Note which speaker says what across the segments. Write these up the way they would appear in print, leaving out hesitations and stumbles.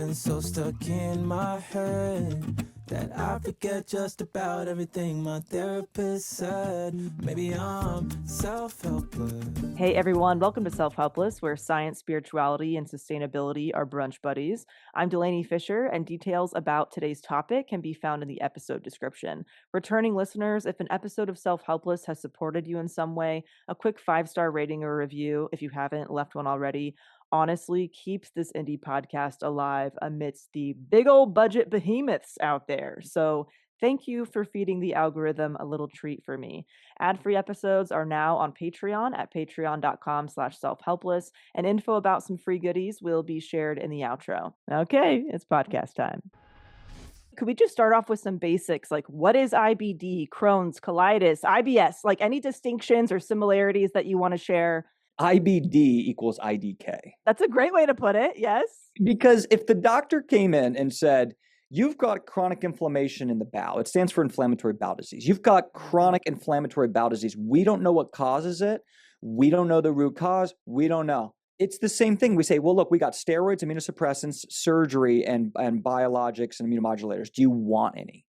Speaker 1: been so stuck in my head that I forget just about everything my therapist said. Maybe I'm self-helpless.
Speaker 2: Hey everyone, welcome to Self-Helpless, where science, spirituality, and sustainability are brunch buddies. I'm Delanie Fischer, and details about today's topic can be found in the episode description. Returning listeners, if an episode of Self-Helpless has supported you in some way, a quick 5-star rating or review, if you haven't left one already, honestly keeps this indie podcast alive amidst the big old budget behemoths out there. So thank you for feeding the algorithm a little treat for me. Ad-free episodes are now on Patreon at patreon.com/selfhelpless, and info about some free goodies will be shared in the outro. Okay, it's podcast time. Could we just start off with some basics? Like, what is IBD, Crohn's, colitis, IBS? Like, any distinctions or similarities that you want to share?
Speaker 3: IBD equals IDK.
Speaker 2: That's a great way to put it, yes.
Speaker 3: Because if the doctor came in and said, you've got chronic inflammation in the bowel, it stands for inflammatory bowel disease. You've got chronic inflammatory bowel disease. We don't know what causes it. We don't know the root cause. We don't know. It's the same thing. We say, well, look, we got steroids, immunosuppressants, surgery, and biologics and immunomodulators. Do you want any?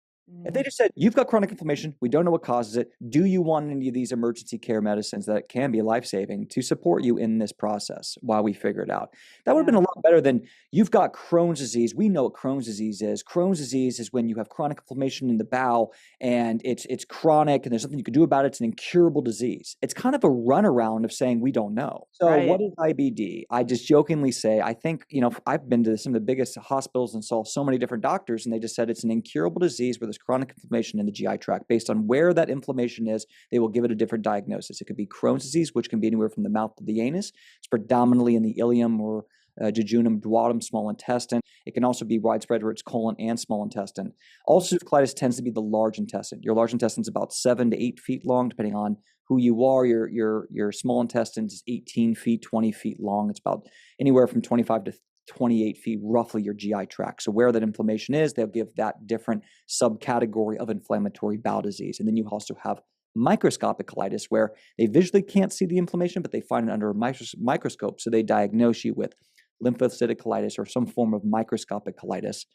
Speaker 3: If they just said, you've got chronic inflammation, we don't know what causes it, do you want any of these emergency care medicines that can be life-saving to support you in this process while we figure it out? That would have been a lot better than, you've got Crohn's disease. We know what Crohn's disease is. Crohn's disease is when you have chronic inflammation in the bowel and it's chronic and there's nothing you can do about it. It's an incurable disease. It's kind of a runaround of saying we don't know. So What is IBD? I just jokingly say, I think, I've been to some of the biggest hospitals and saw so many different doctors, and they just said it's an incurable disease where there's chronic inflammation in the GI tract. Based on where that inflammation is, they will give it a different diagnosis. It could be Crohn's disease, which can be anywhere from the mouth to the anus. It's predominantly in the ileum or jejunum, duodenum, small intestine. It can also be widespread where it's colon and small intestine. Ulcerative colitis tends to be the large intestine. Your large intestine is about 7 to 8 feet long, depending on who you are. Your small intestine is 18 feet, 20 feet long. It's about anywhere from 25 to 28 feet, roughly, your GI tract. So where that inflammation is, they'll give that different subcategory of inflammatory bowel disease. And then you also have microscopic colitis, where they visually can't see the inflammation, but they find it under a microscope. So they diagnose you with lymphocytic colitis or some form of microscopic colitis.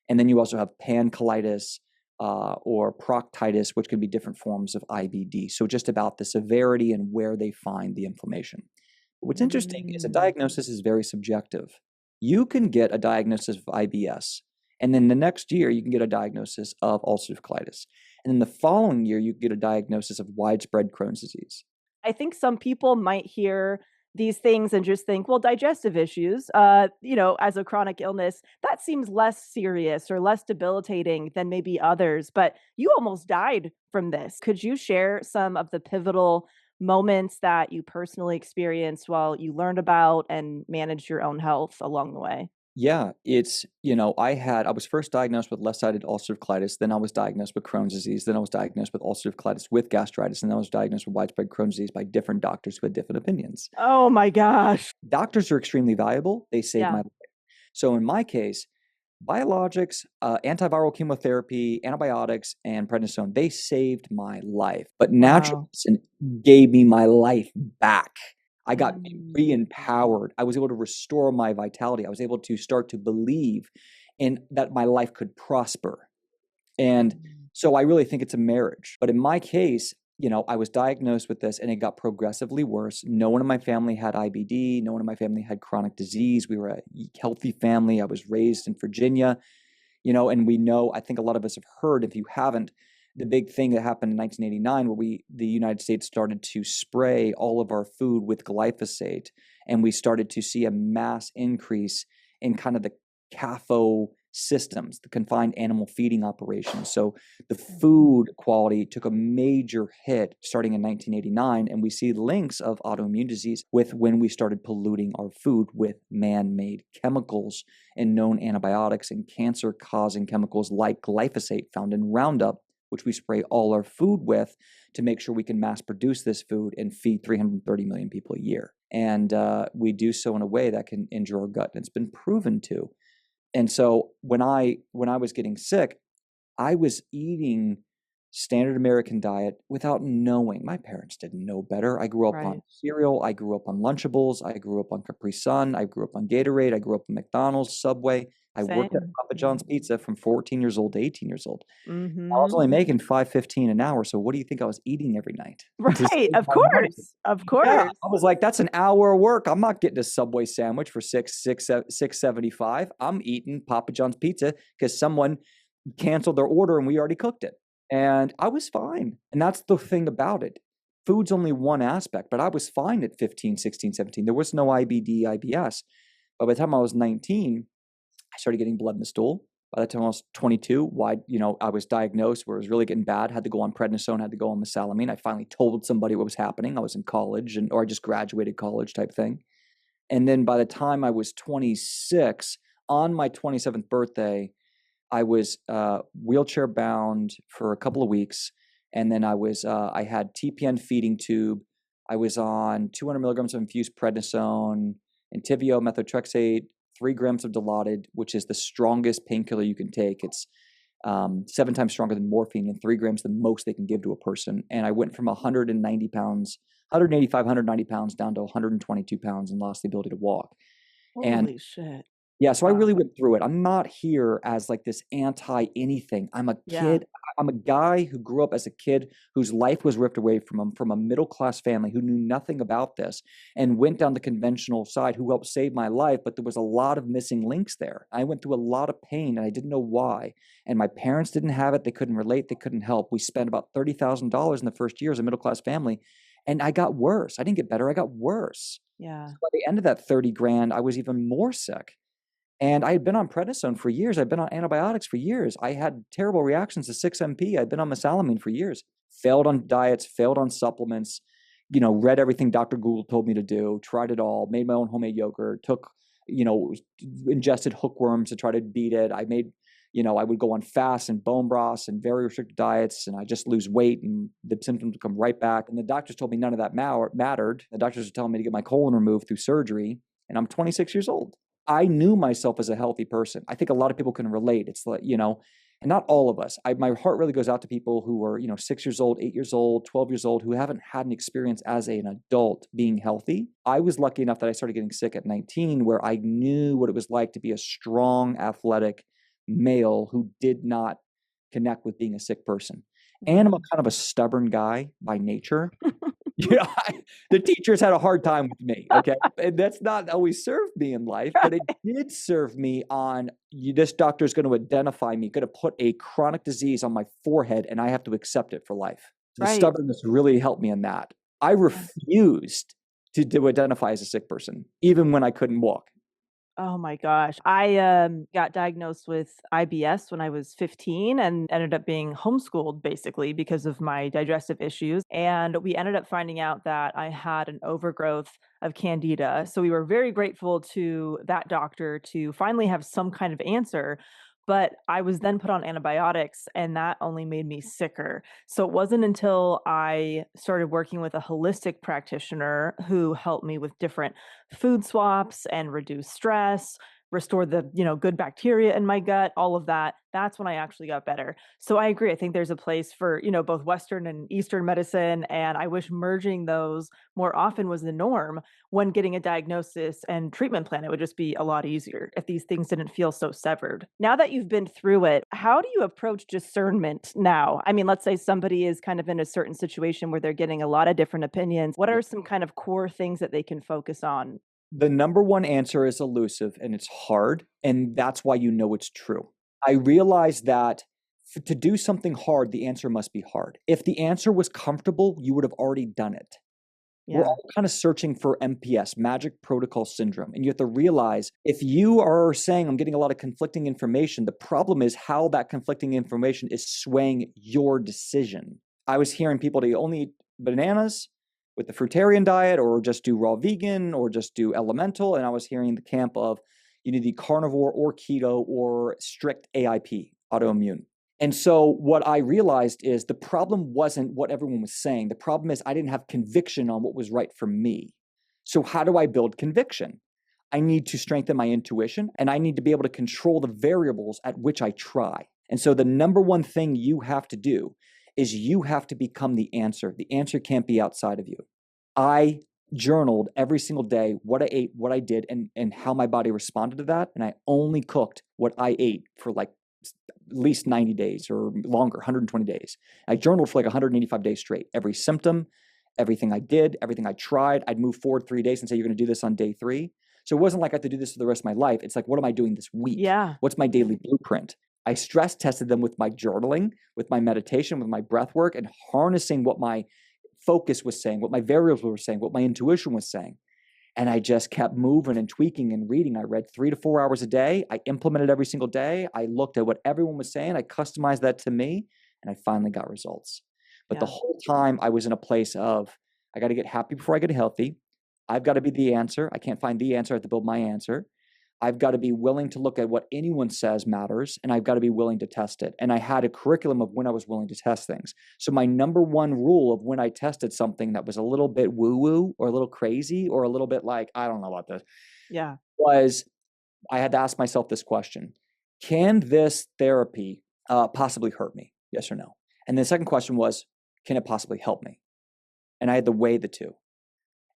Speaker 3: And then you also have pancolitis or proctitis, which can be different forms of IBD. So just about the severity and where they find the inflammation. What's interesting is a diagnosis is very subjective. You can get a diagnosis of IBS, and then the next year you can get a diagnosis of ulcerative colitis. And then the following year you can get a diagnosis of widespread Crohn's disease.
Speaker 2: I think some people might hear these things and just think, well, digestive issues, as a chronic illness, that seems less serious or less debilitating than maybe others. But you almost died from this. Could you share some of the pivotal moments that you personally experienced while you learned about and managed your own health along the way?
Speaker 3: Yeah, it's, I was first diagnosed with left-sided ulcerative colitis, then I was diagnosed with Crohn's disease, then I was diagnosed with ulcerative colitis with gastritis, and then I was diagnosed with widespread Crohn's disease by different doctors who had different opinions.
Speaker 2: Oh my gosh.
Speaker 3: Doctors are extremely valuable. They saved my life. So in my case, biologics, antiviral chemotherapy, antibiotics, and prednisone, they saved my life. But natural medicine gave me my life back. I got re-empowered. I was able to restore my vitality. I was able to start to believe in that my life could prosper. And so I really think it's a marriage. But in my case, I was diagnosed with this and it got progressively worse. No one in my family had IBD. No one in my family had chronic disease. We were a healthy family. I was raised in Virginia, and we know, I think a lot of us have heard, if you haven't, the big thing that happened in 1989 where the United States started to spray all of our food with glyphosate, and we started to see a mass increase in kind of the CAFO systems, the confined animal feeding operations. So the food quality took a major hit starting in 1989, and we see links of autoimmune disease with when we started polluting our food with man-made chemicals and known antibiotics and cancer-causing chemicals like glyphosate found in Roundup, which we spray all our food with to make sure we can mass produce this food and feed 330 million people a year. And we do so in a way that can injure our gut, and it's been proven to. And so when I was getting sick, I was eating standard American diet without knowing. My parents didn't know better. I grew up on cereal. I grew up on Lunchables. I grew up on Capri Sun. I grew up on Gatorade. I grew up on McDonald's, Subway. I worked at Papa John's Pizza from 14 years old to 18 years old.
Speaker 2: Mm-hmm.
Speaker 3: I was only making $5.15 an hour. So what do you think I was eating every night?
Speaker 2: Right. Of course. Of course.
Speaker 3: Yeah, I was like, that's an hour of work. I'm not getting a Subway sandwich for $6.75. I'm eating Papa John's pizza because someone canceled their order and we already cooked it. And I was fine. And that's the thing about it. Food's only one aspect, but I was fine at 15, 16, 17. There was no IBD, IBS. But by the time I was 19, I started getting blood in the stool. By the time I was 22, I was diagnosed where it was really getting bad, had to go on prednisone, had to go on mesalamine. I finally told somebody what was happening. I was in college or I just graduated college type thing. And then by the time I was 26, on my 27th birthday, I was wheelchair bound for a couple of weeks. And then I had TPN feeding tube. I was on 200 milligrams of infused prednisone, Entyvio, methotrexate, 3 grams of Dilaudid, which is the strongest painkiller you can take. It's 7 times stronger than morphine, and 3 grams the most they can give to a person. And I went from 190 pounds, 185, 190 pounds down to 122 pounds and lost the ability to walk.
Speaker 2: Holy shit.
Speaker 3: Yeah, so I really went through it. I'm not here as like this anti-anything. I'm a kid. I'm a guy who grew up as a kid whose life was ripped away from him, from a middle-class family who knew nothing about this and went down the conventional side, who helped save my life, but there was a lot of missing links there. I went through a lot of pain and I didn't know why. And my parents didn't have it. They couldn't relate. They couldn't help. We spent about $30,000 in the first year as a middle-class family. And I got worse. I didn't get better. I got worse.
Speaker 2: Yeah.
Speaker 3: So by the end of that 30 grand, I was even more sick. And I had been on prednisone for years. I'd been on antibiotics for years. I had terrible reactions to 6-MP. I'd been on mesalamine for years. Failed on diets, failed on supplements, read everything Dr. Google told me to do, tried it all, made my own homemade yogurt, took, ingested hookworms to try to beat it. I made, I would go on fasts and bone broths and very restricted diets, and I just lose weight and the symptoms would come right back. And the doctors told me none of that mattered. The doctors were telling me to get my colon removed through surgery, and I'm 26 years old. I knew myself as a healthy person. I think a lot of people can relate. It's like, and not all of us. My heart really goes out to people who are, 6 years old, 8 years old, 12 years old, who haven't had an experience as an adult being healthy. I was lucky enough that I started getting sick at 19, where I knew what it was like to be a strong, athletic male who did not connect with being a sick person. And I'm kind of a stubborn guy by nature. The teachers had a hard time with me. Okay. And that's not always served me in life, but it did serve me on this doctor is going to identify me, going to put a chronic disease on my forehead, and I have to accept it for life. The stubbornness really helped me in that. I refused to identify as a sick person, even when I couldn't walk.
Speaker 2: Oh my gosh. I got diagnosed with IBS when I was 15 and ended up being homeschooled basically because of my digestive issues. And we ended up finding out that I had an overgrowth of candida. So we were very grateful to that doctor to finally have some kind of answer. But I was then put on antibiotics, and that only made me sicker. So it wasn't until I started working with a holistic practitioner who helped me with different food swaps and reduce stress, restore the, good bacteria in my gut, all of that. That's when I actually got better. So I agree. I think there's a place for, both Western and Eastern medicine. And I wish merging those more often was the norm when getting a diagnosis and treatment plan. It would just be a lot easier if these things didn't feel so severed. Now that you've been through it, how do you approach discernment now? I mean, let's say somebody is kind of in a certain situation where they're getting a lot of different opinions. What are some kind of core things that they can focus on?
Speaker 3: The number one answer is elusive and it's hard, and that's why it's true. I realized that to do something hard, the answer must be hard. If the answer was comfortable, you would have already done it. Yeah. We're all kind of searching for MPS, Magic Protocol Syndrome. And you have to realize if you are saying I'm getting a lot of conflicting information, the problem is how that conflicting information is swaying your decision. I was hearing people to only eat bananas with the fruitarian diet, or just do raw vegan, or just do elemental. And I was hearing the camp of you need to be carnivore or keto or strict AIP, autoimmune. And so what I realized is the problem wasn't what everyone was saying. The problem is I didn't have conviction on what was right for me. So how do I build conviction? I need to strengthen my intuition, and I need to be able to control the variables at which I try. And so the number one thing you have to do is you have to become the answer. The answer can't be outside of you. I journaled every single day what I ate, what I did, and how my body responded to that. And I only cooked what I ate for like at least 90 days or longer, 120 days. I journaled for like 185 days straight. Every symptom, everything I did, everything I tried, I'd move forward 3 days and say, you're going to do this on day 3. So it wasn't like I had to do this for the rest of my life. It's like, what am I doing this week?
Speaker 2: Yeah.
Speaker 3: What's my daily blueprint? I stress tested them with my journaling, with my meditation, with my breath work, and harnessing what my focus was saying, what my variables were saying, what my intuition was saying. And I just kept moving and tweaking and reading. I read 3 to 4 hours a day. I implemented every single day. I looked at what everyone was saying. I customized that to me, and I finally got results. But the whole time I was in a place of, I got to get happy before I get healthy. I've got to be the answer. I can't find the answer. I have to build my answer. I've got to be willing to look at what anyone says matters, and I've got to be willing to test it. And I had a curriculum of when I was willing to test things. So my number one rule of when I tested something that was a little bit woo-woo or a little crazy or a little bit like, I don't know about this, was I had to ask myself this question. Can this therapy possibly hurt me? Yes or no? And the second question was, can it possibly help me? And I had to weigh the two.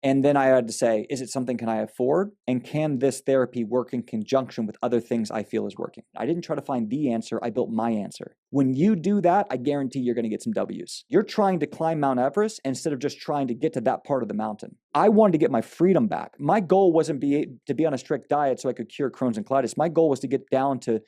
Speaker 3: And then I had to say, is it something can I afford? And can this therapy work in conjunction with other things I feel is working? I didn't try to find the answer. I built my answer. When you do that, I guarantee you're going to get some W's. You're trying to climb Mount Everest instead of just trying to get to that part of the mountain. I wanted to get my freedom back. My goal wasn't to be on a strict diet so I could cure Crohn's and colitis. My goal was to get down to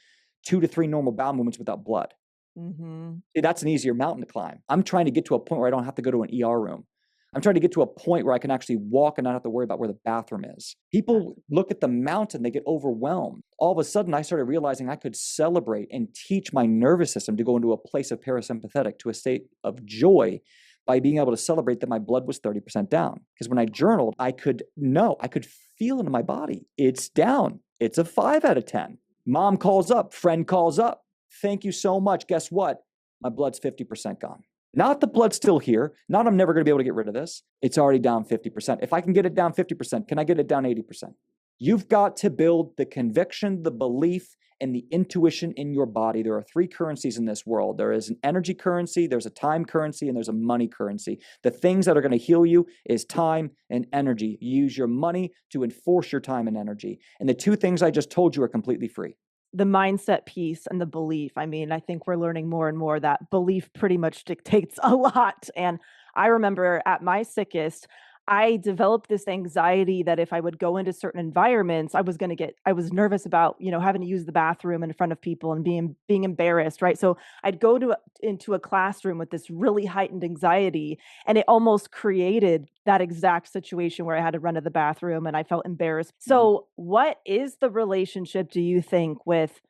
Speaker 3: 2 to 3 normal bowel movements without blood.
Speaker 2: Mm-hmm.
Speaker 3: See, that's an easier mountain to climb. I'm trying to get to a point where I don't have to go to an ER room. I'm trying to get to a point where I can actually walk and not have to worry about where the bathroom is. People look at the mountain, they get overwhelmed. All of a sudden, I started realizing I could celebrate and teach my nervous system to go into a place of parasympathetic, to a state of joy by being able to celebrate that my blood was 30% down. Because when I journaled, I could feel it in my body. It's down. It's a 5 out of 10. Mom calls up, friend calls up. Thank you so much. Guess what? My blood's 50% gone. Not the blood's still here. Not I'm never going to be able to get rid of this. It's already down 50%. If I can get it down 50%, can I get it down 80%? You've got to build the conviction, the belief, and the intuition in your body. There are 3 currencies in this world. There is an energy currency, there's a time currency, and there's a money currency. The things that are going to heal you is time and energy. You use your money to enforce your time and energy. And the 2 things I just told you are completely free.
Speaker 2: The mindset piece and the belief. I mean, I think we're learning more and more that belief pretty much dictates a lot. And I remember at my sickest, I developed this anxiety that if I would go into certain environments, I was nervous about, having to use the bathroom in front of people and being embarrassed, right? So I'd go into a classroom with this really heightened anxiety, and it almost created that exact situation where I had to run to the bathroom and I felt embarrassed. So what is the relationship, do you think, with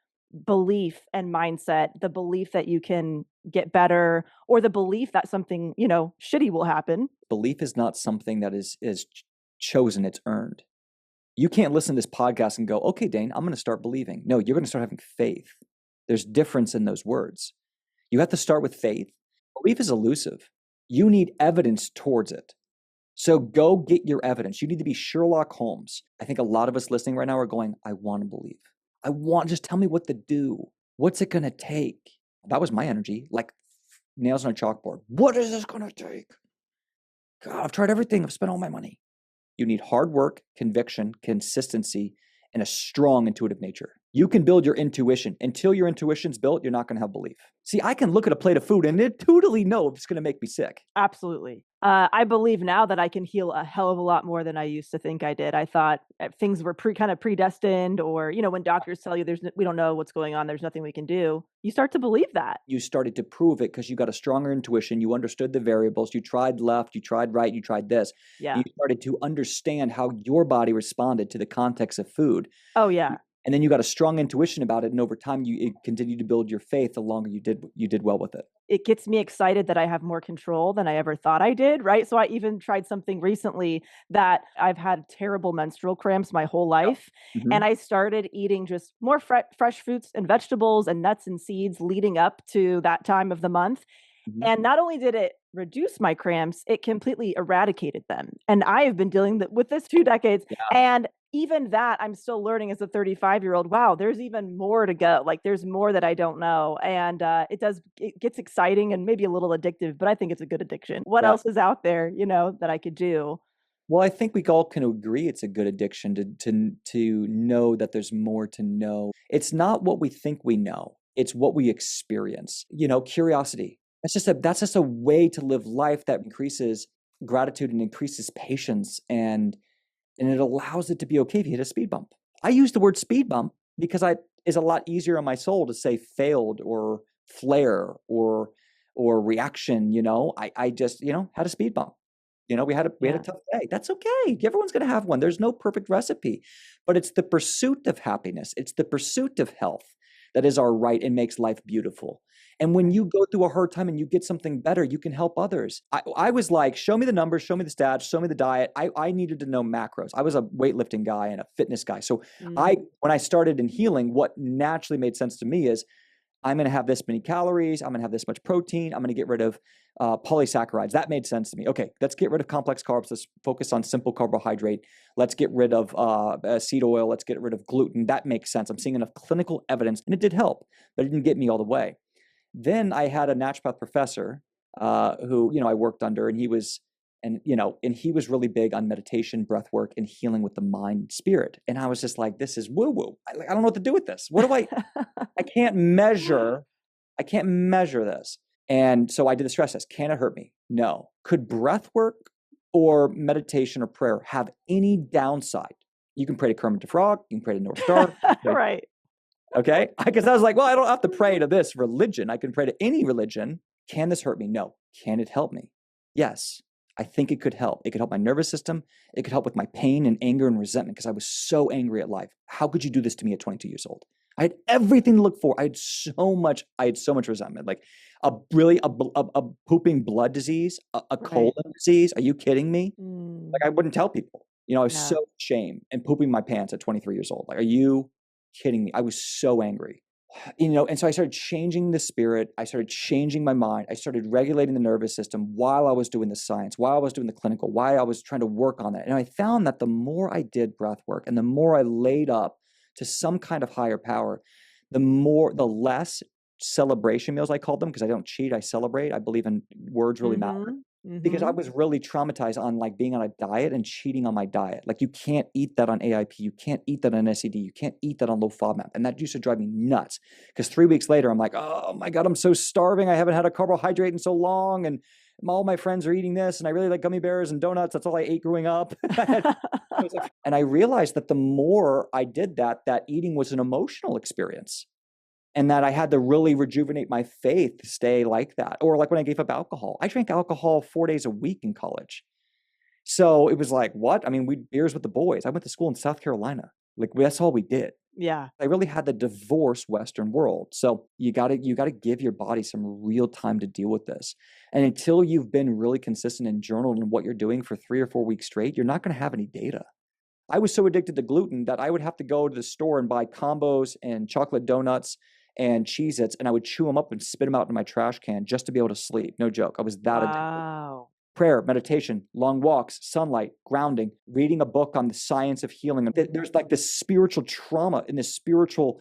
Speaker 2: belief and mindset, the belief that you can get better, or the belief that something, shitty will happen?
Speaker 3: Belief is not something that is chosen, it's earned. You can't listen to this podcast and go, okay, Dane, I'm going to start believing. No, you're going to start having faith. There's difference in those words. You have to start with faith. Belief is elusive. You need evidence towards it. So go get your evidence. You need to be Sherlock Holmes. I think a lot of us listening right now are going, I want to believe. Just tell me what to do. What's it going to take? That was my energy, like nails on a chalkboard. What is this going to take? God, I've tried everything. I've spent all my money. You need hard work, conviction, consistency, and a strong intuitive nature. You can build your intuition. Until your intuition's built, you're not going to have belief. See, I can look at a plate of food and intuitively know if it's going to make me sick.
Speaker 2: Absolutely. I believe now that I can heal a hell of a lot more than I used to think I did. I thought things were kind of predestined, or, when doctors tell you we don't know what's going on, there's nothing we can do. You start to believe that.
Speaker 3: You started to prove it because you got a stronger intuition. You understood the variables. You tried left, you tried right, you tried this.
Speaker 2: Yeah.
Speaker 3: You started to understand how your body responded to the context of food.
Speaker 2: Oh, yeah.
Speaker 3: And then you got a strong intuition about it. And over time, it continued to build your faith the longer you did well with it.
Speaker 2: It gets me excited that I have more control than I ever thought I did, right? So I even tried something recently that I've had terrible menstrual cramps my whole life.
Speaker 3: Mm-hmm.
Speaker 2: And I started eating just more fresh fruits and vegetables and nuts and seeds leading up to that time of the month. Mm-hmm. And not only did it reduce my cramps, it completely eradicated them. And I have been dealing with this 2 decades. Yeah. And even that I'm still learning as a 35-year-old. Wow, there's even more to go. Like there's more that I don't know. And it gets exciting and maybe a little addictive, but I think it's a good addiction. What
Speaker 3: Yeah.
Speaker 2: else is out there, that I could do?
Speaker 3: Well, I think we all can agree it's a good addiction to know that there's more to know. It's not what we think we know. It's what we experience. Curiosity. That's just a way to live life that increases gratitude and increases patience, and it allows it to be okay if you hit a speed bump. I use the word speed bump because is a lot easier on my soul to say failed or flare or reaction. I just had a speed bump. We had a tough day. That's okay. Everyone's going to have one. There's no perfect recipe, but it's the pursuit of happiness. It's the pursuit of health that is our right and makes life beautiful. And when you go through a hard time and you get something better, you can help others. I was like, show me the numbers, show me the stats, show me the diet. I needed to know macros. I was a weightlifting guy and a fitness guy. So when I started in healing, what naturally made sense to me is I'm going to have this many calories. I'm going to have this much protein. I'm going to get rid of polysaccharides. That made sense to me. Okay, let's get rid of complex carbs. Let's focus on simple carbohydrate. Let's get rid of seed oil. Let's get rid of gluten. That makes sense. I'm seeing enough clinical evidence, and it did help, but it didn't get me all the way. Then I had a naturopath professor who I worked under, and he was really big on meditation, breath work, and healing with the mind and spirit. And I was just like, this is woo-woo. I don't know what to do with this. What do I can't measure this. And so I did the stress test. Can it hurt me? No. Could breath work or meditation or prayer have any downside? You can pray to Kermit the Frog. You can pray to North Star.
Speaker 2: Right.
Speaker 3: Okay. Because I was like, well, I don't have to pray to this religion. I can pray to any religion. Can this hurt me? No. Can it help me? Yes. I think it could help. It could help my nervous system. It could help with my pain and anger and resentment because I was so angry at life. How could you do this to me at 22 years old? I had everything to look for. I had so much resentment. Like a pooping blood disease, a colon disease. Are you kidding me? Like I wouldn't tell people. I was so ashamed and pooping my pants at 23 years old. Like, are you kidding me? I was so angry. And so I started changing the spirit. I started changing my mind. I started regulating the nervous system while I was doing the science, while I was doing the clinical, while I was trying to work on that. And I found that the more I did breath work and the more I laid up to some kind of higher power, the less celebration meals I called them, because I don't cheat, I celebrate. I believe in words really matter. Because I was really traumatized on like being on a diet and cheating on my diet. Like you can't eat that on AIP. You can't eat that on SED. You can't eat that on low FODMAP. And that used to drive me nuts because 3 weeks later, I'm like, oh my God, I'm so starving. I haven't had a carbohydrate in so long. And all my friends are eating this. And I really like gummy bears and donuts. That's all I ate growing up. And I realized that the more I did that eating was an emotional experience. And that I had to really rejuvenate my faith to stay like that. Or like when I gave up alcohol. I drank alcohol 4 days a week in college. So it was like, what? I mean, we beers with the boys. I went to school in South Carolina. Like that's all we did.
Speaker 2: Yeah.
Speaker 3: I really had to divorce Western world. So you gotta give your body some real time to deal with this. And until you've been really consistent and journaled in what you're doing for 3 or 4 weeks straight, you're not going to have any data. I was so addicted to gluten that I would have to go to the store and buy combos and chocolate donuts and Cheez-Its, and I would chew them up and spit them out in my trash can just to be able to sleep. No joke. I was that addicted. Prayer, meditation, long walks, sunlight, grounding, reading a book on the science of healing. There's like this spiritual trauma and this spiritual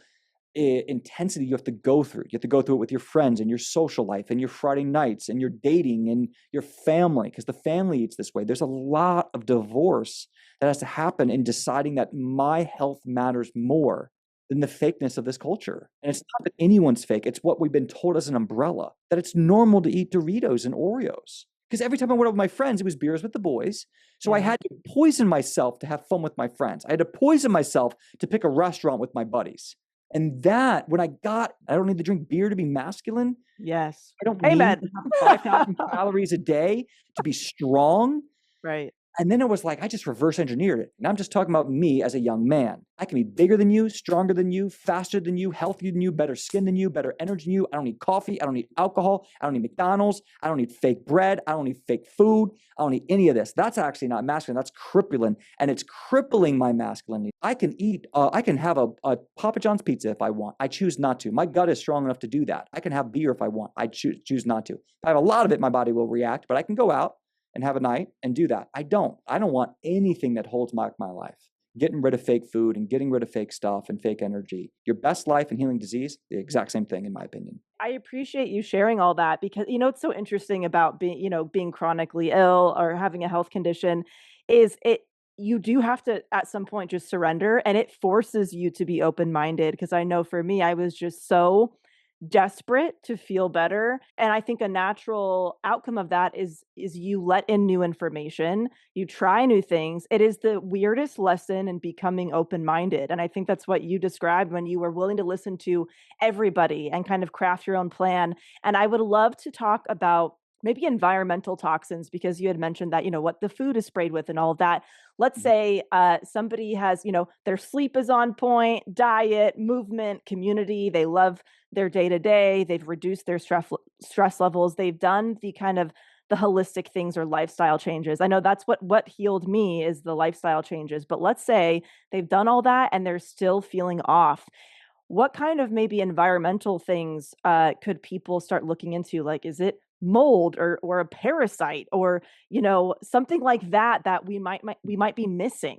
Speaker 3: intensity you have to go through. You have to go through it with your friends and your social life and your Friday nights and your dating and your family, because the family eats this way. There's a lot of divorce that has to happen in deciding that my health matters more than the fakeness of this culture. And it's not that anyone's fake. It's what we've been told as an umbrella, that it's normal to eat Doritos and Oreos. Because every time I went out with my friends, it was beers with the boys. So I had to poison myself to have fun with my friends. I had to poison myself to pick a restaurant with my buddies. And that, when I don't need to drink beer to be masculine.
Speaker 2: Yes.
Speaker 3: I don't need to have 5,000 calories a day to be strong.
Speaker 2: Right.
Speaker 3: And then it was like, I just reverse engineered it. And I'm just talking about me as a young man. I can be bigger than you, stronger than you, faster than you, healthier than you, better skin than you, better energy than you. I don't need coffee. I don't need alcohol. I don't need McDonald's. I don't need fake bread. I don't need fake food. I don't need any of this. That's actually not masculine. That's crippling. And it's crippling my masculinity. I can have a Papa John's pizza if I want. I choose not to. My gut is strong enough to do that. I can have beer if I want. I choose not to. If I have a lot of it, my body will react, but I can go out and have a night and do that. I don't want anything that holds back my life. getting rid of fake food and getting rid of fake stuff and fake energy. Your best life and healing disease, the exact same thing, in my opinion.
Speaker 2: I appreciate you sharing all that because, it's so interesting about being chronically ill or having a health condition is you do have to at some point just surrender, and it forces you to be open-minded. Because I know for me, I was just so desperate to feel better. And I think a natural outcome of that is you let in new information, you try new things. It is the weirdest lesson in becoming open-minded. And I think that's what you described when you were willing to listen to everybody and kind of craft your own plan. And I would love to talk about maybe environmental toxins, because you had mentioned that, what the food is sprayed with and all of that. Let's say somebody has, their sleep is on point, diet, movement, community. They love their day to day. They've reduced their stress levels. They've done the kind of the holistic things or lifestyle changes. I know that's what healed me is the lifestyle changes. But let's say they've done all that and they're still feeling off. What kind of maybe environmental things could people start looking into? Like, is it mold or a parasite or, something like that we might be missing?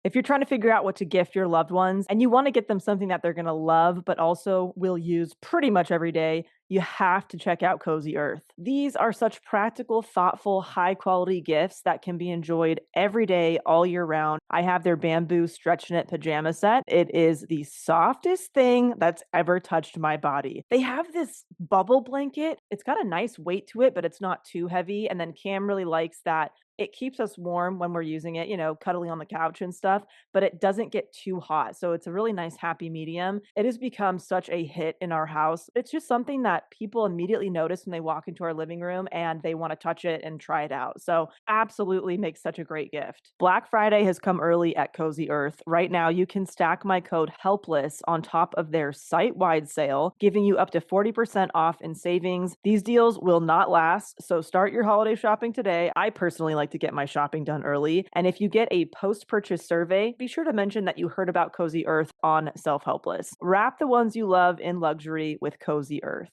Speaker 2: If you're trying to figure out what to gift your loved ones and you want to get them something that they're going to love, but also will use pretty much every day, you have to check out Cozy Earth. These are such practical, thoughtful, high quality gifts that can be enjoyed every day, all year round. I have their bamboo stretch knit pajama set. It is the softest thing that's ever touched my body. They have this bubble blanket. It's got a nice weight to it, but it's not too heavy. And then Cam really likes that it keeps us warm when we're using it, cuddling on the couch and stuff, but it doesn't get too hot. So it's a really nice happy medium. It has become such a hit in our house. It's just something that people immediately notice when they walk into our living room and they want to touch it and try it out. So absolutely makes such a great gift. Black Friday has come early at Cozy Earth. Right now, you can stack my code HELPLESS on top of their site-wide sale, giving you up to 40% off in savings. These deals will not last, so start your holiday shopping today. I personally like to get my shopping done early. And if you get a post-purchase survey, be sure to mention that you heard about Cozy Earth on Self-Helpless. Wrap the ones you love in luxury with Cozy Earth.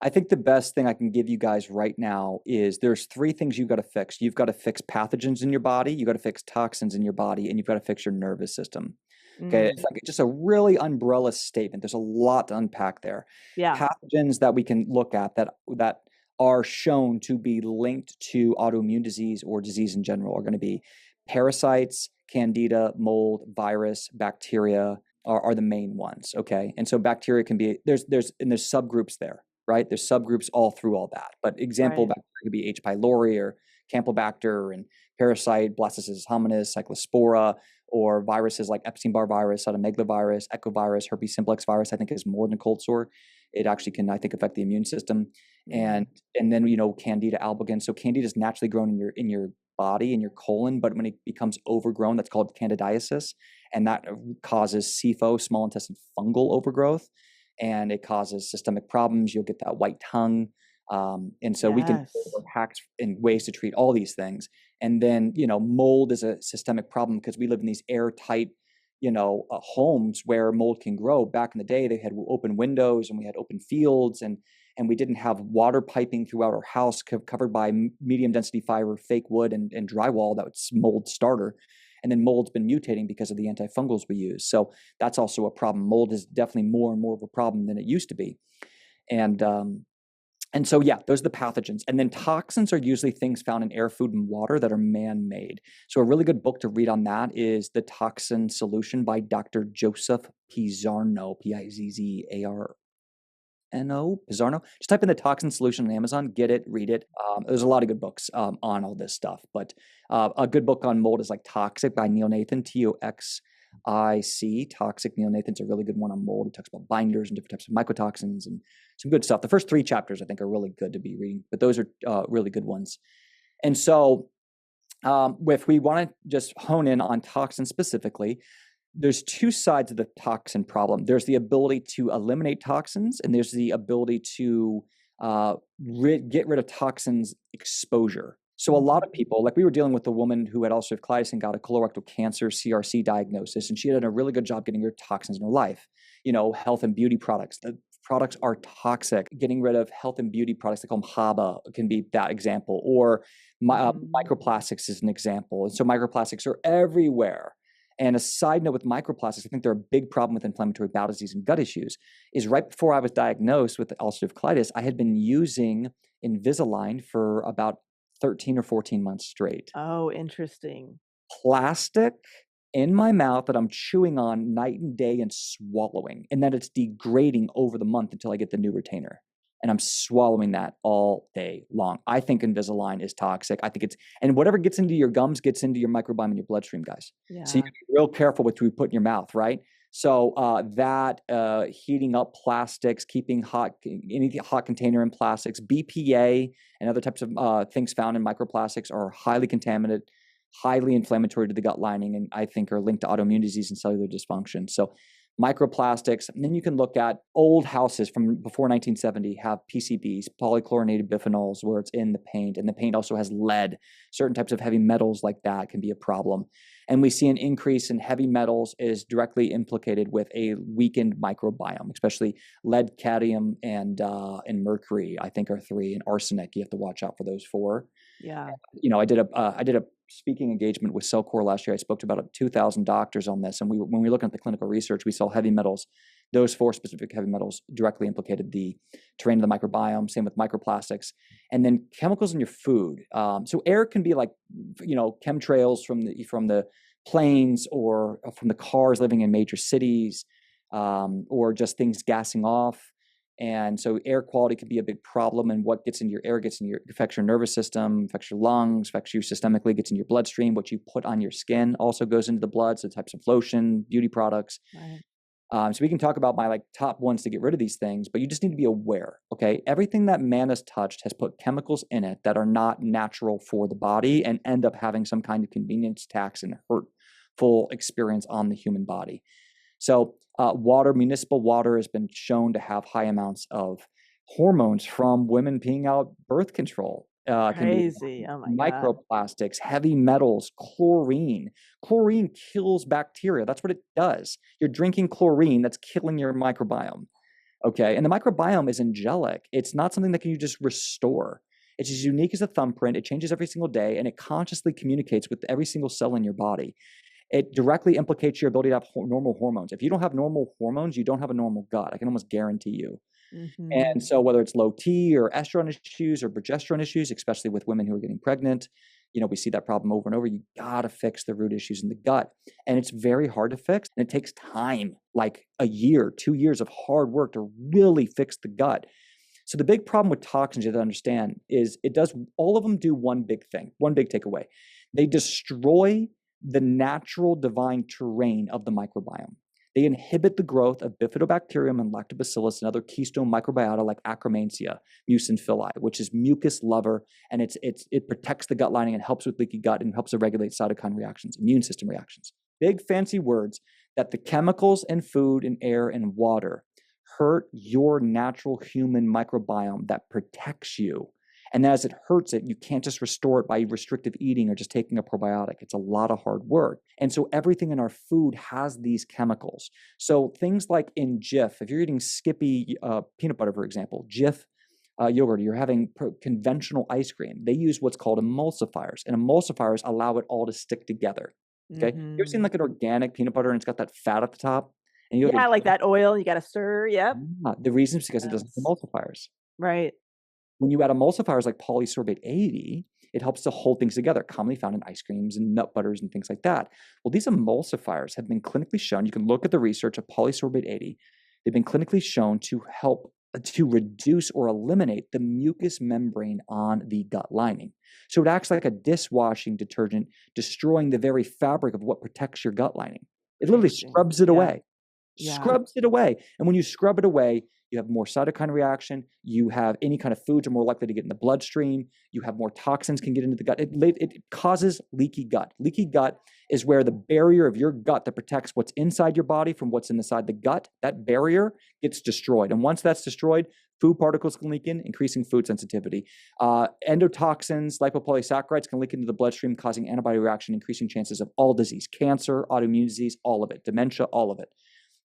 Speaker 3: I think the best thing I can give you guys right now is there's 3 things you've got to fix. You've got to fix pathogens in your body, you've got to fix toxins in your body, and you've got to fix your nervous system. Okay, it's like just a really umbrella statement. There's a lot to unpack there.
Speaker 2: Yeah.
Speaker 3: Pathogens that we can look at that are shown to be linked to autoimmune disease or disease in general are going to be parasites, candida, mold, virus, bacteria are the main ones. Okay, and so bacteria can be there's subgroups there, right? There's subgroups all through all that. But example, bacteria could be H. pylori or Campylobacter, and parasite Blastocystis hominis, Cyclospora, or viruses like Epstein-Barr virus, cytomegalovirus, echovirus, herpes simplex virus. I think is more than a cold sore. It actually can, I think, affect the immune system. And then Candida albicans. So Candida is naturally grown in your body, in your colon, but when it becomes overgrown, that's called candidiasis, and that causes SIFO, small intestine fungal overgrowth, and it causes systemic problems. You'll get that white tongue. And so we can hacks and ways to treat all these things. And then, mold is a systemic problem because we live in these airtight, homes where mold can grow. Back in the day, they had open windows and we had open fields, and we didn't have water piping throughout our house covered by medium density fiber, fake wood, and drywall. That was mold starter. And then mold's been mutating because of the antifungals we use. So that's also a problem. Mold is definitely more and more of a problem than it used to be. And so, those are the pathogens. And then toxins are usually things found in air, food, and water that are man-made. So a really good book to read on that is The Toxin Solution by Dr. Joseph Pizzarno, Pizzarno, Pizzarno. Just type in The Toxin Solution on Amazon, get it, read it. There's a lot of good books on all this stuff. But a good book on mold is like Toxic by Neil Nathan, TOXIC, Toxic. Neil Nathan's a really good one on mold. He talks about binders and different types of mycotoxins and some good stuff. The first 3 chapters, I think, are really good to be reading, but those are really good ones. And so if we want to just hone in on toxins specifically, there's 2 sides of the toxin problem. There's the ability to eliminate toxins, and there's the ability to get rid of toxins exposure. So a lot of people, like we were dealing with a woman who had ulcerative colitis and got a colorectal cancer CRC diagnosis, and she had done a really good job getting rid of toxins in her life. Health and beauty products, products are toxic. Getting rid of health and beauty products, they call them HABA, can be that example. Or microplastics is an example. And so microplastics are everywhere. And a side note with microplastics, I think they're a big problem with inflammatory bowel disease and gut issues, is right before I was diagnosed with ulcerative colitis, I had been using Invisalign for about 13 or 14 months straight.
Speaker 2: Oh, interesting.
Speaker 3: Plastic in my mouth that I'm chewing on night and day and swallowing, and that it's degrading over the month until I get the new retainer. And I'm swallowing that all day long. I think Invisalign is toxic. I think and whatever gets into your gums gets into your microbiome and your bloodstream, guys.
Speaker 2: Yeah.
Speaker 3: So you can be real careful with what you put in your mouth, right? So heating up plastics, keeping any hot container in plastics, BPA and other types of things found in microplastics are highly contaminated, highly inflammatory to the gut lining, and I think are linked to autoimmune disease and cellular dysfunction. So microplastics, and then you can look at old houses from before 1970 have PCBs, polychlorinated biphenyls, where it's in the paint, and the paint also has lead. Certain types of heavy metals like that can be a problem. And we see an increase in heavy metals is directly implicated with a weakened microbiome, especially lead, cadmium, and mercury, I think are three, and arsenic. You have to watch out for those four.
Speaker 2: Yeah.
Speaker 3: I did a speaking engagement with Cellcore last year. I spoke to about 2,000 doctors on this. And when we were looking at the clinical research, we saw heavy metals. Those four specific heavy metals directly implicated the terrain of the microbiome, same with microplastics. And then chemicals in your food. So air can be like, chemtrails from the planes or from the cars living in major cities, or just things gassing off. And so air quality can be a big problem, and what gets into your air affects your nervous system, affects your lungs, affects you systemically, gets in your bloodstream. What you put on your skin also goes into the blood, so types of lotion, beauty products. Right. So we can talk about my top ones to get rid of these things, but you just need to be aware, okay? Everything that man has touched has put chemicals in it that are not natural for the body and end up having some kind of convenience tax and hurtful experience on the human body. So municipal water has been shown to have high amounts of hormones from women peeing out birth control.
Speaker 2: Crazy. Oh my God.
Speaker 3: Microplastics, heavy metals, chlorine. Chlorine kills bacteria. That's what it does. You're drinking chlorine, that's killing your microbiome. Okay. And the microbiome is angelic. It's not something that you just restore. It's as unique as a thumbprint. It changes every single day, and it consciously communicates with every single cell in your body. It directly implicates your ability to have normal hormones. If you don't have normal hormones, you don't have a normal gut. I can almost guarantee you. Mm-hmm. And so whether it's low T or estrogen issues or progesterone issues, especially with women who are getting pregnant, we see that problem over and over. You got to fix the root issues in the gut. And it's very hard to fix. And it takes time, like a year, 2 years of hard work to really fix the gut. So the big problem with toxins, you have to understand, is all of them do one big thing, one big takeaway. They destroy the natural divine terrain of the microbiome. They inhibit the growth of bifidobacterium and lactobacillus and other keystone microbiota like Akkermansia mucin which is mucus lover, and it protects the gut lining and helps with leaky gut and helps to regulate cytokine reactions, immune system reactions. Big fancy words that the chemicals in food and air and water hurt your natural human microbiome that protects you. And as it hurts it, you can't just restore it by restrictive eating or just taking a probiotic. It's a lot of hard work. And so everything in our food has these chemicals. So things like in Jif, if you're eating Skippy peanut butter, for example, Jif yogurt, or you're having conventional ice cream, they use what's called emulsifiers. And emulsifiers allow it all to stick together. Okay. Mm-hmm. You ever seen like an organic peanut butter and it's got that fat at the top? And
Speaker 2: like that oil, you got to stir. Yep.
Speaker 3: The reason is because it doesn't have emulsifiers.
Speaker 2: Right.
Speaker 3: When you add emulsifiers like polysorbate 80, it helps to hold things together, commonly found in ice creams and nut butters and things like that. Well, these emulsifiers have been clinically shown. You can look at the research of polysorbate 80. They've been clinically shown to help to reduce or eliminate the mucous membrane on the gut lining. So it acts like a dishwashing detergent, destroying the very fabric of what protects your gut lining. It literally scrubs it away. Scrubs it away. And when you scrub it away, you have more cytokine reaction. You have any kind of foods are more likely to get in the bloodstream. You have more toxins can get into the gut. It causes leaky gut. Leaky gut is where the barrier of your gut that protects what's inside your body from what's inside the gut, that barrier gets destroyed. And once that's destroyed, food particles can leak in, increasing food sensitivity. Endotoxins, lipopolysaccharides can leak into the bloodstream, causing antibody reaction, increasing chances of all disease, cancer, autoimmune disease, all of it, dementia, all of it.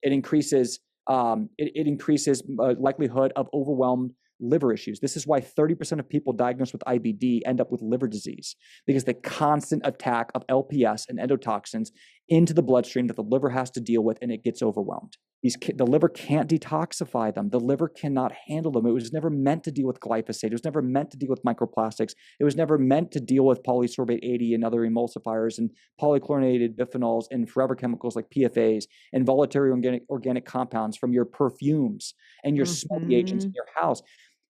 Speaker 3: It increases It increases likelihood of overwhelmed liver issues. This is why 30% of people diagnosed with IBD end up with liver disease, because the constant attack of LPS and endotoxins into the bloodstream that the liver has to deal with, and it gets overwhelmed. The liver can't detoxify them. The liver cannot handle them. It was never meant to deal with glyphosate. It was never meant to deal with microplastics. It was never meant to deal with polysorbate 80 and other emulsifiers and polychlorinated biphenyls and forever chemicals like PFAs and voluntary organic compounds from your perfumes and your smoky agents in your house.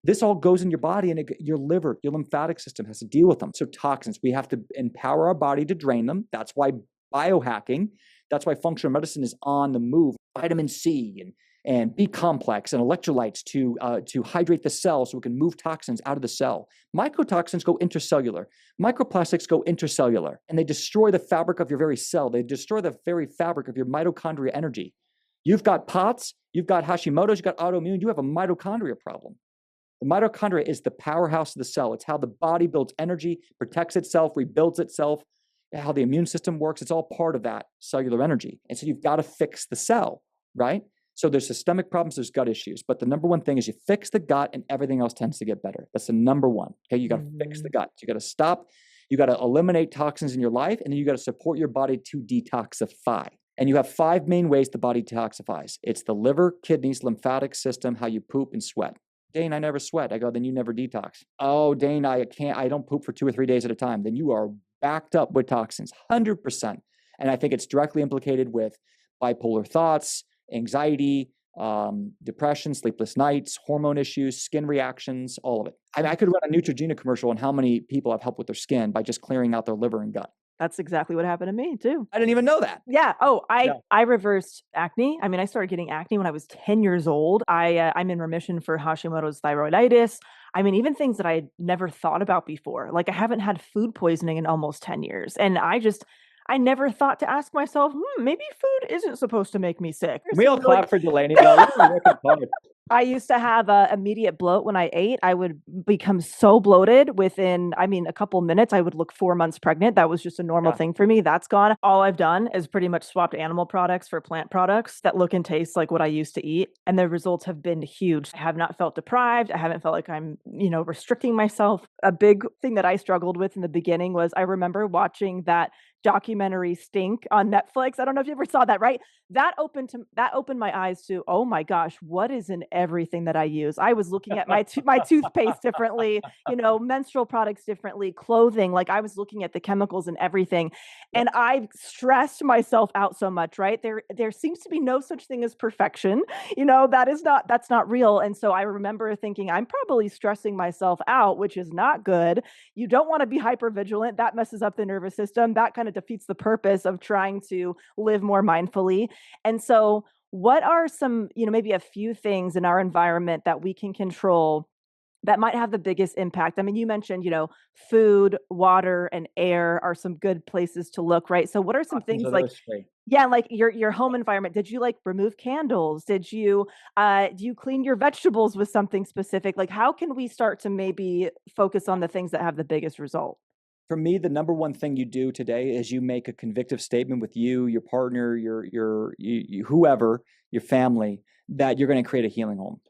Speaker 3: This all goes in your body, and your liver, your lymphatic system has to deal with them. So toxins, we have to empower our body to drain them. That's why biohacking, that's why functional medicine is on the move. Vitamin C and B complex and electrolytes to hydrate the cell so we can move toxins out of the cell. Mycotoxins go intracellular. Microplastics go intracellular, and they destroy the fabric of your very cell. They destroy the very fabric of your mitochondria energy. You've got POTS, you've got Hashimoto's, you've got autoimmune, you have a mitochondria problem. The mitochondria is the powerhouse of the cell. It's how the body builds energy, protects itself, rebuilds itself, how the immune system works. It's all part of that cellular energy. And so you've got to fix the cell, right? So there's systemic problems, there's gut issues. But the number one thing is you fix the gut and everything else tends to get better. That's the number one. Okay, you got to fix the gut. You got to stop. You got to eliminate toxins in your life, and then you got to support your body to detoxify. And you have 5 main ways the body detoxifies. It's the liver, kidneys, lymphatic system, how you poop and sweat. Dane, I never sweat. I go, then you never detox. Oh, Dane, I don't poop for 2 or 3 days at a time. Then you are backed up with toxins, 100%. And I think it's directly implicated with bipolar thoughts, anxiety, depression, sleepless nights, hormone issues, skin reactions, all of it. I mean, I could run a Neutrogena commercial on how many people have helped with their skin by just clearing out their liver and gut.
Speaker 2: That's exactly what happened to me too.
Speaker 3: I didn't even know that.
Speaker 2: Yeah. Oh, I reversed acne. I mean, I started getting acne when I was 10 years old. I'm in remission for Hashimoto's thyroiditis. I mean, even things that I had never thought about before. Like I haven't had food poisoning in almost 10 years. And I never thought to ask myself, maybe food isn't supposed to make me sick.
Speaker 3: We all clap for Delanie. I
Speaker 2: used to have immediate bloat when I ate. I would become so bloated within, a couple minutes. I would look 4 months pregnant. That was just a normal thing for me. That's gone. All I've done is pretty much swapped animal products for plant products that look and taste like what I used to eat. And the results have been huge. I have not felt deprived. I haven't felt like I'm, restricting myself. A big thing that I struggled with in the beginning was I remember watching that documentary Stink on Netflix. I don't know if you ever saw that, right? That opened my eyes to, oh my gosh, what is in everything that I use? I was looking at my toothpaste differently, menstrual products differently, clothing. Like I was looking at the chemicals and everything. And I stressed myself out so much, right? There seems to be no such thing as perfection. That's not real. And so I remember thinking, I'm probably stressing myself out, which is not good. You don't want to be hypervigilant. That messes up the nervous system. That kind of defeats the purpose of trying to live more mindfully. And so what are some, maybe a few things in our environment that we can control that might have the biggest impact? I mean, you mentioned, food, water, and air are some good places to look, right? So what are some things like, like your home environment? Did you remove candles? Do you clean your vegetables with something specific? Like, how can we start to maybe focus on the things that have the biggest result?
Speaker 3: For me, the number one thing you do today is you make a convictive statement with you, your partner, your whoever, your family, that you're going to create a healing home.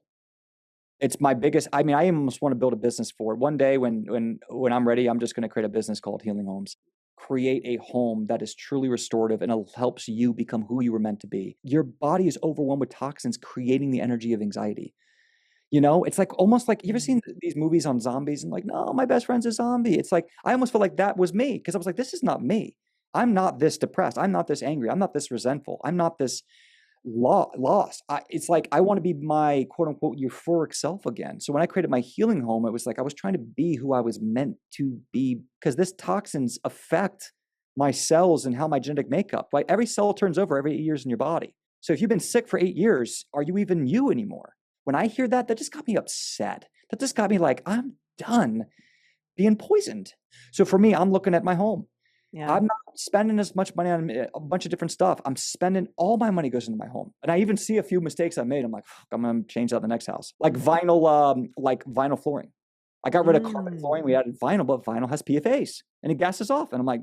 Speaker 3: It's my biggest. I almost want to build a business for it. One day when I'm ready, I'm just going to create a business called Healing Homes. Create a home that is truly restorative and it helps you become who you were meant to be. Your body is overwhelmed with toxins, creating the energy of anxiety. It's almost like, you ever seen these movies on zombies and no, my best friend's a zombie. It's like, I almost feel like that was me because I was like, this is not me. I'm not this depressed. I'm not this angry. I'm not this resentful. I'm not this lost. It's like, I want to be my quote unquote euphoric self again. So when I created my healing home, it was like, I was trying to be who I was meant to be because this toxins affect my cells and how my genetic makeup, right? Every cell turns over every 8 years in your body. So if you've been sick for 8 years, are you even you anymore? When I hear that just got me upset. That just got me like, I'm done being poisoned. So for me, I'm looking at my home. Yeah. I'm not spending as much money on a bunch of different stuff. I'm spending all my money goes into my home. And I even see a few mistakes I made. I'm like, I'm going to change that in the next house. Like vinyl flooring. I got rid of carpet flooring. We added vinyl, but vinyl has PFAs and it gases off. And I'm like,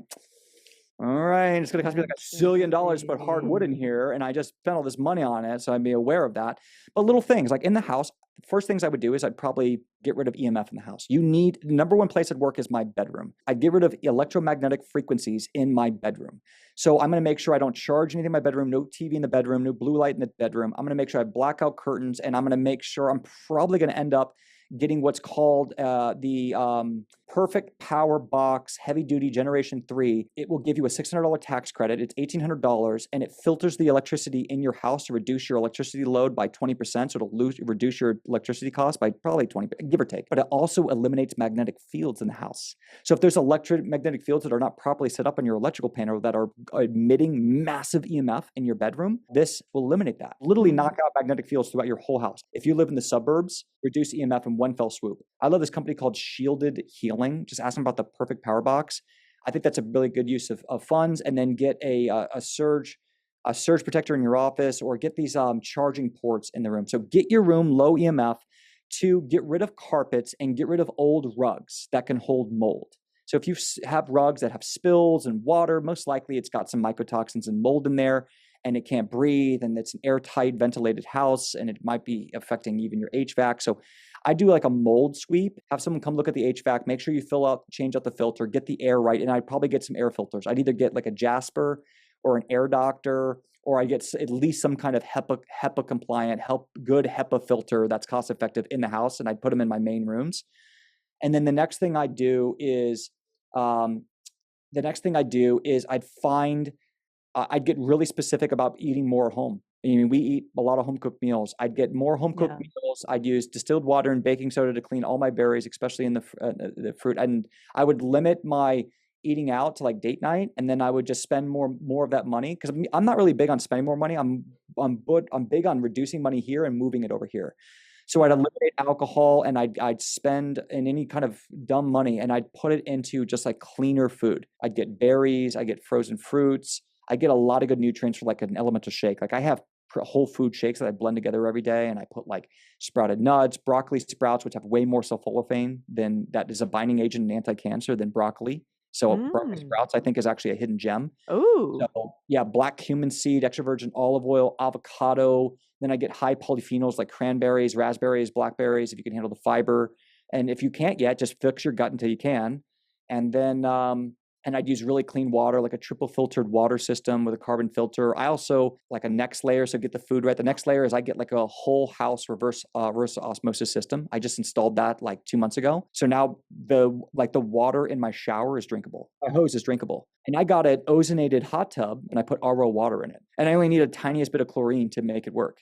Speaker 3: all right, it's going to cost me like $1 zillion to put hardwood in here, and I just spent all this money on it, so I'd be aware of that. But little things like in the house, first things I would do is I'd probably get rid of EMF in the house. Number one place I'd work is my bedroom. I'd get rid of electromagnetic frequencies in my bedroom. So I'm going to make sure I don't charge anything in my bedroom, no TV in the bedroom, no blue light in the bedroom. I'm going to make sure I have blackout curtains, and I'm going to make sure I'm probably going to end up getting what's called the Perfect Power Box Heavy Duty Generation 3. It will give you a $600 tax credit. It's $1,800, and it filters the electricity in your house to reduce your electricity load by 20%. So it'll reduce your electricity cost by probably 20%, give or take. But it also eliminates magnetic fields in the house. So if there's electromagnetic fields that are not properly set up on your electrical panel that are emitting massive EMF in your bedroom, this will eliminate that. Literally knock out magnetic fields throughout your whole house. If you live in the suburbs, reduce EMF in one fell swoop. I love this company called Shielded Healing. Just ask them about the Perfect Power Box. I think that's a really good use of funds. And then get a surge protector in your office, or get these charging ports in the room. So get your room low EMF to get rid of carpets and get rid of old rugs that can hold mold. So if you have rugs that have spills and water, most likely it's got some mycotoxins and mold in there, and it can't breathe, and it's an airtight, ventilated house, and it might be affecting even your HVAC. So I do like a mold sweep, have someone come look at the HVAC, make sure you change out the filter, get the air right, and I'd probably get some air filters. I'd either get like a Jasper or an Air Doctor, or I get at least some kind of HEPA compliant, good HEPA filter that's cost effective in the house, and I'd put them in my main rooms. And then the next thing I do is I'd get really specific about eating more at home. I mean, we eat a lot of home cooked meals. I'd get more home cooked meals. I'd use distilled water and baking soda to clean all my berries, especially in the fruit. And I would limit my eating out to like date night, and then I would just spend more of that money, because I'm not really big on spending more money. I'm big on reducing money here and moving it over here. So I'd eliminate alcohol, and I'd spend in any kind of dumb money, and I'd put it into just like cleaner food. I'd get berries, I get frozen fruits. I get a lot of good nutrients for like an elemental shake. Like I have whole food shakes that I blend together every day, and I put like sprouted nuts, broccoli sprouts, which have way more sulforaphane that is a binding agent and anti-cancer than broccoli. So broccoli sprouts, I think, is actually a hidden gem.
Speaker 2: Oh,
Speaker 3: so yeah, black cumin seed, extra virgin olive oil, avocado. Then I get high polyphenols like cranberries, raspberries, blackberries, if you can handle the fiber. And if you can't yet, just fix your gut until you can. And then and I'd use really clean water, like a triple filtered water system with a carbon filter. I also like a next layer, so get the food right. The next layer is I get like a whole house reverse osmosis system. I just installed that like 2 months ago. So now the water in my shower is drinkable. My hose is drinkable. And I got an ozonated hot tub, and I put RO water in it. And I only need a tiniest bit of chlorine to make it work.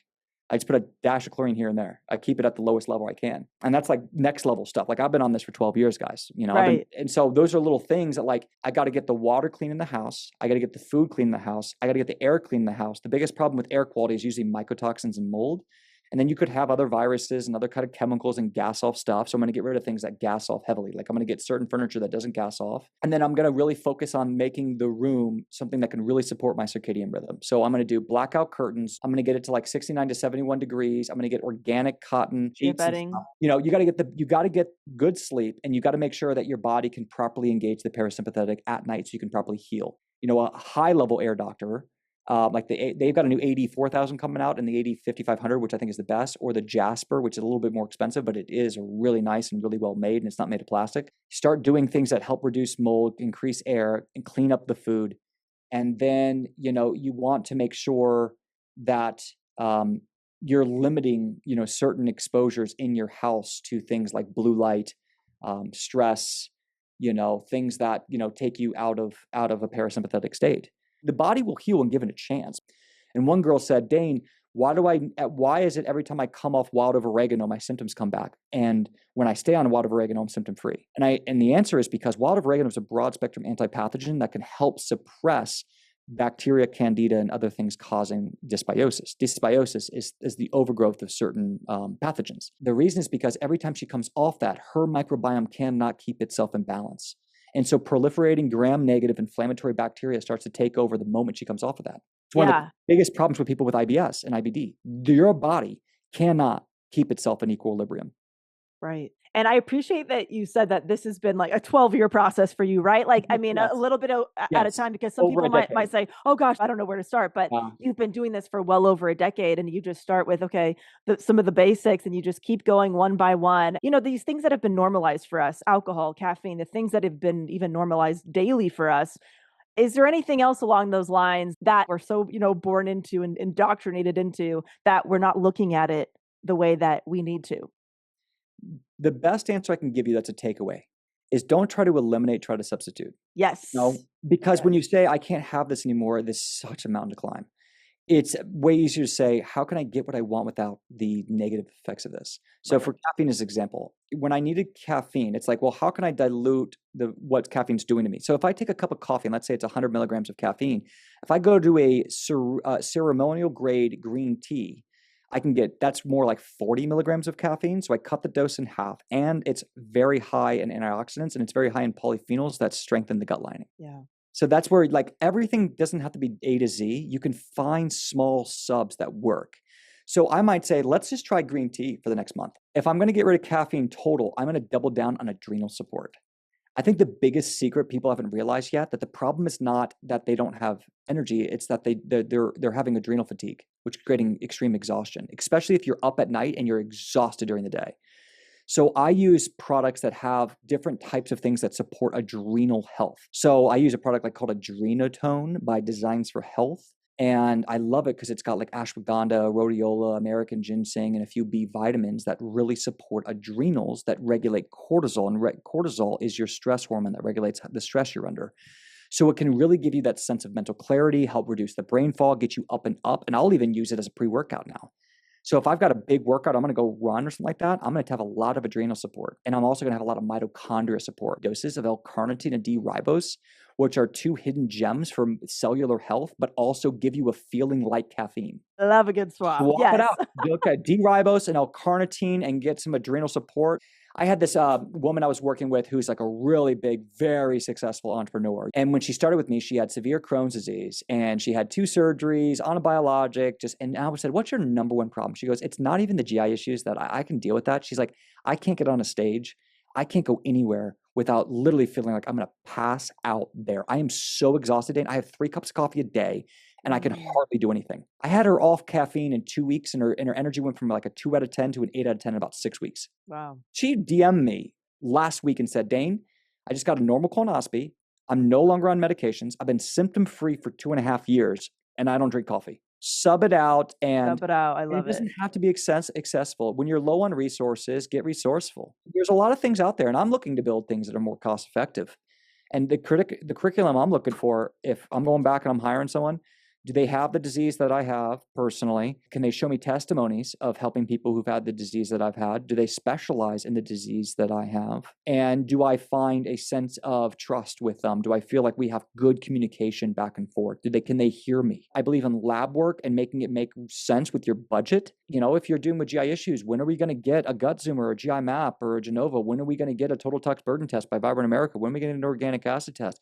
Speaker 3: I just put a dash of chlorine here and there. I keep it at the lowest level I can. And that's like next level stuff. Like I've been on this for 12 years, guys,
Speaker 2: right.
Speaker 3: And so those are little things that like, I got to get the water clean in the house. I got to get the food clean in the house. I got to get the air clean in the house. The biggest problem with air quality is usually mycotoxins and mold. And then you could have other viruses and other kind of chemicals and gas off stuff. So I'm going to get rid of things that gas off heavily. Like I'm going to get certain furniture that doesn't gas off. And then I'm going to really focus on making the room something that can really support my circadian rhythm. So I'm going to do blackout curtains. I'm going to get it to like 69 to 71 degrees. I'm going to get organic cotton sheets.
Speaker 2: Bedding.
Speaker 3: You got to get good sleep, and you got to make sure that your body can properly engage the parasympathetic at night so you can properly heal. A high level air doctor, like they've got a new AD 4000 coming out, and the AD 5500, which I think is the best, or the Jasper, which is a little bit more expensive, but it is really nice and really well made, and it's not made of plastic. Start doing things that help reduce mold, increase air, and clean up the food. And then, you want to make sure that you're limiting, certain exposures in your house to things like blue light, stress, things that, take you out of a parasympathetic state. The body will heal and given a chance. And one girl said, Dane, why is it every time I come off wild of oregano, my symptoms come back? And when I stay on wild of oregano, I'm symptom free. And the answer is because wild of oregano is a broad spectrum antipathogen that can help suppress bacteria, candida, and other things causing dysbiosis. Dysbiosis is the overgrowth of certain pathogens. The reason is because every time she comes off that, her microbiome cannot keep itself in balance. And so proliferating gram-negative inflammatory bacteria starts to take over the moment she comes off of that. It's one of the biggest problems with people with IBS and IBD. Your body cannot keep itself in equilibrium.
Speaker 2: Right. And I appreciate that you said that this has been like a 12-year process for you, right? Like, I mean, a
Speaker 3: Yes.
Speaker 2: little bit at a
Speaker 3: Yes.
Speaker 2: time, because some
Speaker 3: Over
Speaker 2: people
Speaker 3: a
Speaker 2: might
Speaker 3: decade.
Speaker 2: say, oh gosh, I don't know where to start. But you've been doing this for well over a decade, and you just start with, okay, some of the basics, and you just keep going one by one. These things that have been normalized for us, alcohol, caffeine, the things that have been even normalized daily for us. Is there anything else along those lines that we're so, born into and indoctrinated into, that we're not looking at it the way that we need to?
Speaker 3: The best answer I can give you that's a takeaway is don't try to eliminate, try to substitute.
Speaker 2: Yes.
Speaker 3: No, because
Speaker 2: Yes.
Speaker 3: when you say, I can't have this anymore, this is such a mountain to climb. It's way easier to say, how can I get what I want without the negative effects of this? So
Speaker 2: Right.
Speaker 3: for caffeine as an example, when I needed caffeine, it's like, well, how can I dilute what caffeine's doing to me? So if I take a cup of coffee, and let's say it's 100 milligrams of caffeine, if I go to a ceremonial grade green tea, that's more like 40 milligrams of caffeine. So I cut the dose in half, and it's very high in antioxidants, and it's very high in polyphenols that strengthen the gut lining.
Speaker 2: Yeah.
Speaker 3: So that's where, like, everything doesn't have to be A to Z. You can find small subs that work. So I might say, let's just try green tea for the next month. If I'm going to get rid of caffeine total, I'm going to double down on adrenal support. I think the biggest secret people haven't realized yet, that the problem is not that they don't have energy, it's that they're having adrenal fatigue, which is creating extreme exhaustion, especially if you're up at night and you're exhausted during the day. So I use products that have different types of things that support adrenal health. So I use a product called Adrenotone by Designs for Health. And I love it because it's got like ashwagandha, rhodiola, American ginseng, and a few B vitamins that really support adrenals that regulate cortisol. And cortisol is your stress hormone that regulates the stress you're under. So it can really give you that sense of mental clarity, help reduce the brain fog, get you up and up. And I'll even use it as a pre-workout now. So if I've got a big workout, I'm going to go run or something like that, I'm going to have a lot of adrenal support. And I'm also going to have a lot of mitochondria support. Doses of L-carnitine and D-ribose, which are two hidden gems for cellular health, but also give you a feeling like caffeine.
Speaker 2: I love a good swap.
Speaker 3: Swap
Speaker 2: Yes.
Speaker 3: it out. Look at D-ribose and L-carnitine and get some adrenal support. I had this woman I was working with who's like a really big, very successful entrepreneur. And when she started with me, she had severe Crohn's disease and she had 2 surgeries on a biologic. And I said, what's your number one problem? She goes, it's not even the GI issues that I can deal with that. She's like, I can't get on a stage. I can't go anywhere without literally feeling like I'm going to pass out there. I am so exhausted. And I have 3 cups of coffee a day and I can hardly do anything. I had her off caffeine in 2 weeks, and her energy went from like a 2 out of 10 to an 8 out of 10 in about 6 weeks.
Speaker 2: Wow.
Speaker 3: She DM'd me last week and said, Dane, I just got a normal colonoscopy. I'm no longer on medications. I've been symptom-free for 2.5 years, and I don't drink coffee. Sub it out. And
Speaker 2: Sub it out. I love
Speaker 3: it doesn't have to be accessible. When you're low on resources, get resourceful. There's a lot of things out there, and I'm looking to build things that are more cost effective. And the curriculum I'm looking for, if I'm going back and I'm hiring someone, do they have the disease that I have personally? Can they show me testimonies of helping people who've had the disease that I've had? Do they specialize in the disease that I have? And do I find a sense of trust with them? Do I feel like we have good communication back and forth? Can they hear me? I believe in lab work and making it make sense with your budget. If you're dealing with GI issues, when are we going to get a gut zoom or a GI map or a Genova? When are we going to get a total tox burden test by Vibrant America? When are we going to get an organic acid test?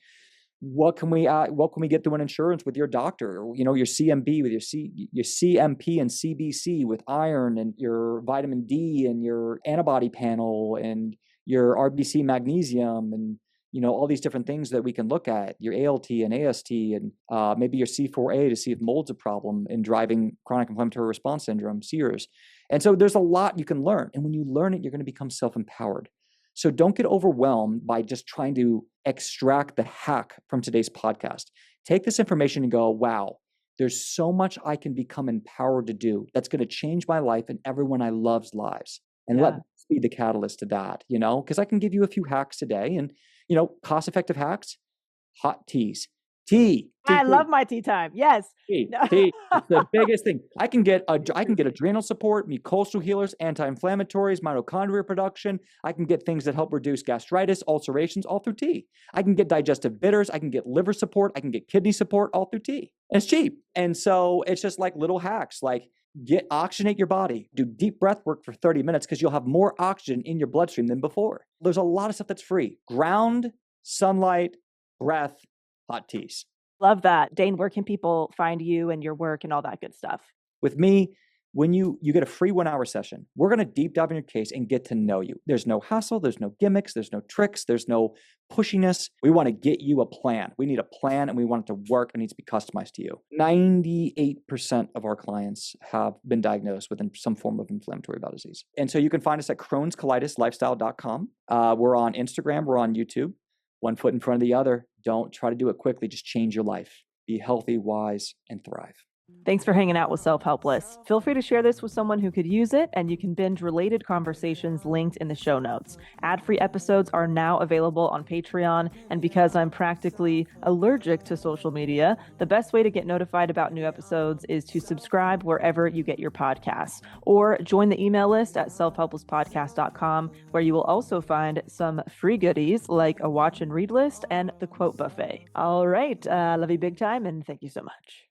Speaker 3: What can we get through an insurance with your doctor? Your CMB with your CMP and CBC with iron and your vitamin D and your antibody panel and your RBC magnesium and all these different things that we can look at, your ALT and AST and maybe your C4A to see if mold's a problem in driving chronic inflammatory response syndrome, CIRS. And so there's a lot you can learn. And when you learn it, you're going to become self-empowered. So don't get overwhelmed by just trying to extract the hack from today's podcast. Take this information and go, wow, there's so much I can become empowered to do that's going to change my life and everyone I love's lives. And let me be the catalyst to that, because I can give you a few hacks today and, cost-effective hacks, hot teas. Tea.
Speaker 2: I love my tea time. Yes.
Speaker 3: Tea. It's the biggest thing. I can get adrenal support, mucosal healers, anti-inflammatories, mitochondria production. I can get things that help reduce gastritis, ulcerations, all through tea. I can get digestive bitters. I can get liver support. I can get kidney support, all through tea. And it's cheap. And so it's just like little hacks, like oxygenate your body, do deep breath work for 30 minutes because you'll have more oxygen in your bloodstream than before. There's a lot of stuff that's free. Ground, sunlight, breath, hot teas.
Speaker 2: Love that. Dane, where can people find you and your work and all that good stuff?
Speaker 3: With me, when you get a free 1-hour session. We're going to deep dive in your case and get to know you. There's no hassle. There's no gimmicks. There's no tricks. There's no pushiness. We want to get you a plan. We need a plan, and we want it to work. It needs to be customized to you. 98% of our clients have been diagnosed with some form of inflammatory bowel disease. And so you can find us at CrohnsColitisLifestyle.com. We're on Instagram. We're on YouTube. One foot in front of the other. Don't try to do it quickly. Just change your life. Be healthy, wise, and thrive.
Speaker 2: Thanks for hanging out with Self-Helpless. Feel free to share this with someone who could use it, and you can binge related conversations linked in the show notes. Ad-free episodes are now available on Patreon, and because I'm practically allergic to social media, the best way to get notified about new episodes is to subscribe wherever you get your podcasts, or join the email list at selfhelplesspodcast.com, where you will also find some free goodies like a watch and read list and the quote buffet. All right, love you big time, and thank you so much.